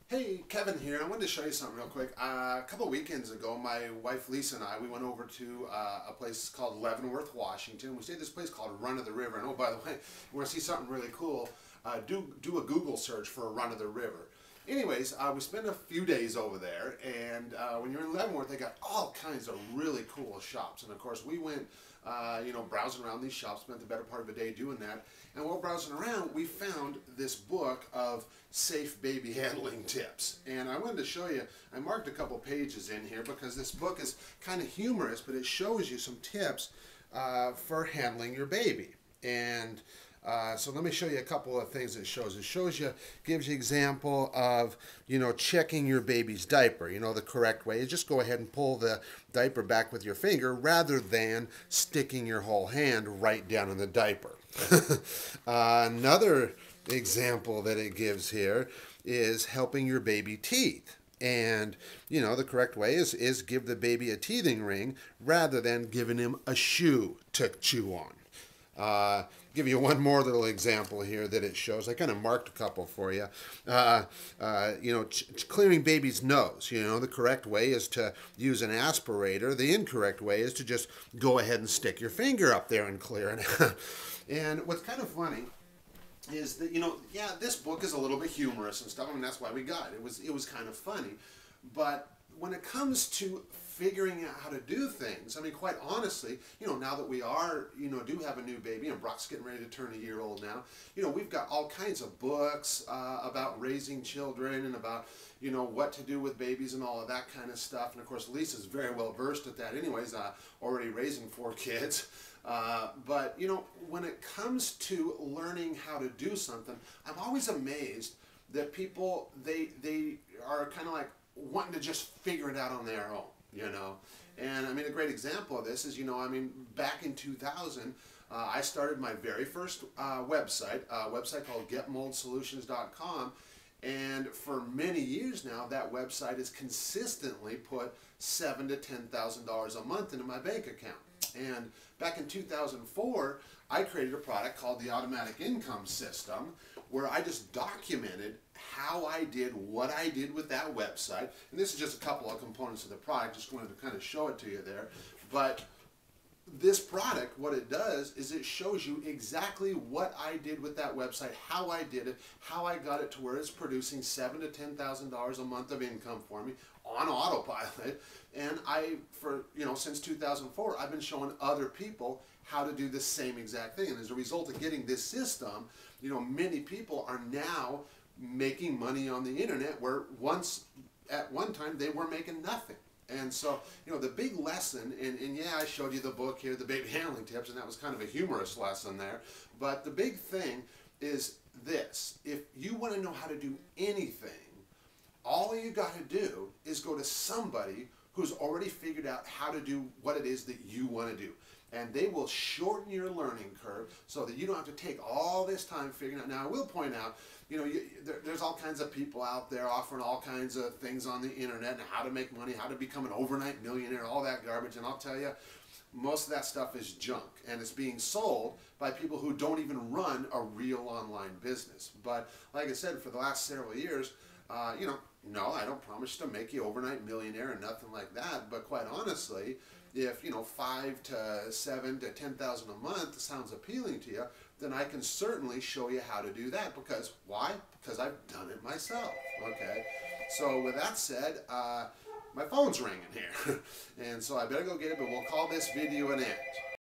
Hey, Kevin here. I wanted to show you something real quick. A couple weekends ago, my wife Lisa and I, we went over to a place called Leavenworth, Washington. We stayed at this place called Run of the River. And oh, by the way, you want to see something really cool, do a Google search for Run of the River. Anyways, we spent a few days over there, and when you're in Leavenworth, they got all kinds of really cool shops. And of course, we went, browsing around these shops, spent the better part of the day doing that. And while browsing around, we found this book of safe baby handling tips. And I wanted to show you, I marked a couple pages in here because this book is kind of humorous, but it shows you some tips for handling your baby. And so let me show you a couple of things it shows. It shows you, gives you example of, checking your baby's diaper. The correct way is just go ahead and pull the diaper back with your finger rather than sticking your whole hand right down in the diaper. Another example that it gives here is helping your baby teeth. And, the correct way is give the baby a teething ring rather than giving him a shoe to chew on. Give you one more little example here that it shows. I kind of marked a couple for you. Clearing baby's nose. The correct way is to use an aspirator. The incorrect way is to just go ahead and stick your finger up there and clear it. And what's kind of funny is that, this book is a little bit humorous and stuff. I mean, that's why we got it. It was kind of funny. But when it comes to figuring out how to do things, I mean, quite honestly, now that we are, do have a new baby, and Brock's getting ready to turn a year old now, we've got all kinds of books about raising children and about, what to do with babies and all of that kind of stuff. And of course, Lisa's very well versed at that anyways, already raising 4 kids. But, when it comes to learning how to do something, I'm always amazed that people, they are kind of like wanting to just figure it out on their own. And I mean, a great example of this is, back in 2000, I started my very first website, a website called GetMoldSolutions.com, and for many years now, that website has consistently put $7,000 to $10,000 a month into my bank account. And back in 2004, I created a product called the Automatic Income System, where I just documented how I did what I did with that website. And this is just a couple of components of the product, just wanted to kind of show it to you there. But this product, what it does is it shows you exactly what I did with that website, how I did it, how I got it to where it's producing $7,000 to $10,000 a month of income for me on autopilot. And since 2004, I've been showing other people how to do the same exact thing. And as a result of getting this system, many people are now making money on the internet where at one time they were making nothing. And so, the big lesson, and yeah, I showed you the book here, the baby handling tips, and that was kind of a humorous lesson there. But the big thing is this: if you want to know how to do anything, all you got to do is go to somebody who's already figured out how to do what it is that you want to do. And they will shorten your learning curve so that you don't have to take all this time figuring out. Now, I will point out, there's all kinds of people out there offering all kinds of things on the internet and how to make money, how to become an overnight millionaire, all that garbage. And I'll tell you, most of that stuff is junk. And it's being sold by people who don't even run a real online business. But like I said, for the last several years, no, I don't promise to make you overnight millionaire or nothing like that. But quite honestly, if 5 to 7 to 10,000 a month sounds appealing to you, then I can certainly show you how to do that. Because why? Because I've done it myself. Okay. So with that said, my phone's ringing here, and so I better go get it. But we'll call this video an end.